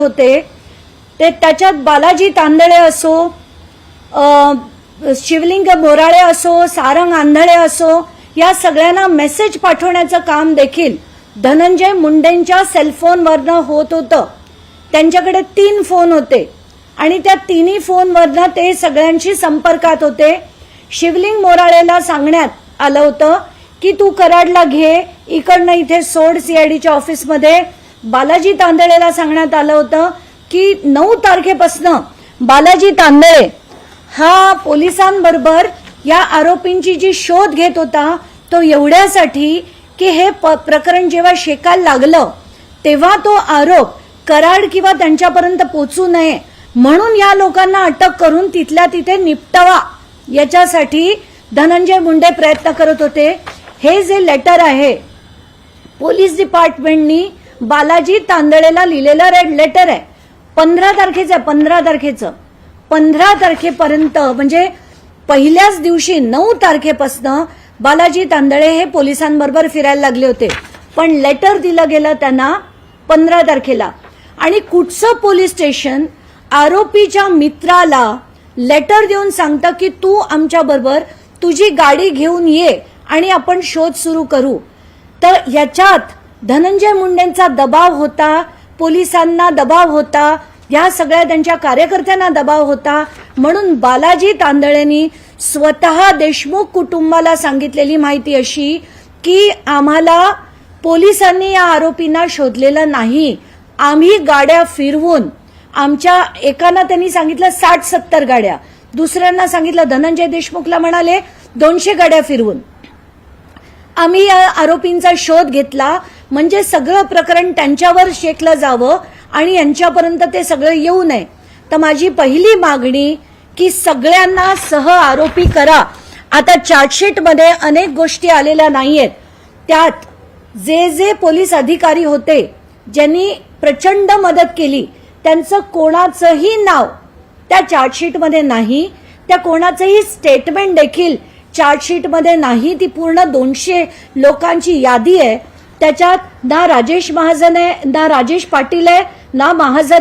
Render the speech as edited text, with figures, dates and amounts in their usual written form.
होते ते त्याच्यात बालाजी तांदळे असो, शिवलिंग मोराळे असो, सारंग आंधळे असो, या सगळ्यांना मेसेज पाठवण्याचं काम देखील धनंजय मुंडेंच्या सेलफोनवरनं होत होतं। त्यांच्याकडे 3 फोन होते आणि त्या तिन्ही फोनवरनं ते सगळ्यांशी संपर्कात होते। शिवलिंग मोराळेला सांगण्यात आलं होतं की तू कराडला घे, इकडनं इथे सोड सीआयडीच्या ऑफिसमध्ये। बालाजी तांदळेला सांगण्यात आलं होतं की 9 तारखेपासून बालाजी तांदळे हा पोलिसांबरोबर या आरोपींची जी शोध घेत होता तो एवढ्यासाठी की हे प्रकरण जेव्हा शेकायला लागलं तेव्हा तो आरोप कराड किंवा त्यांच्यापर्यंत पोहोचू नये म्हणून या लोकांना अटक करून तिथल्या तिथे निपटावा याच्यासाठी धनंजय मुंडे प्रयत्न करत होते। हे जे लेटर आहे पोलीस डिपार्टमेंटनी बालाजी तांदळेला लिहिलेलं रेड लेटर आहे, 15 तारखेचं 15 तारखेपर्यंत म्हणजे पहिल्याच दिवशी 9 तारखेपासून बालाजी तांदळे हे पोलिसांबरोबर फिरायला लागले होते, पण लेटर दिलं गेलं त्यांना 15 तारखेला। आणि कुठचं पोलीस स्टेशन आरोपीच्या मित्राला लेटर देऊन सांगतं की तू आमच्या बरोबर तुझी गाडी घेऊन ये आणि आपण शोध सुरू करू। तर याच्यात धनंजय मुंडेंचा दबाव होता, पोलिसांना दबाव होता, या सगळ्या त्यांच्या कार्यकर्त्यांना दबाव होता, म्हणून बालाजी तांदळेंनी स्वतः देशमुख कुटुंबाला सांगितलेली माहिती अशी की आम्हाला पोलिसांनी या आरोपींना शोधलेलं नाही, आम्ही गाड्या फिरवून आमच्या एकांना त्यांनी सांगितलं 60-70 गाड्या, दुसऱ्यांना सांगितलं धनंजय देशमुखला म्हणाले 200 गाड्या फिरवून आम्ही या आरोपींचा शोध घेतला म्हणजे सगळं प्रकरण त्यांच्यावर शेकलं जावं आणि यांच्यापर्यंत ते सगळं येऊ नये। तर माझी पहिली मागणी की सगळ्यांना सह आरोपी करा। आता चार्जशीटमध्ये अनेक गोष्टी आलेल्या नाहीयेत, त्यात जे जे पोलीस अधिकारी होते ज्यांनी प्रचंड मदत केली त्यांचं कोणाचंही नाव त्या चार्जशीटमध्ये नाही, त्या कोणाचंही स्टेटमेंट देखील चार्जशीटमध्ये नाही। ती पूर्ण 200 लोकांची यादी आहे, त्याच्यात ना राजेश महाजन आहे, ना राजेश पाटील आहे, ना महाजन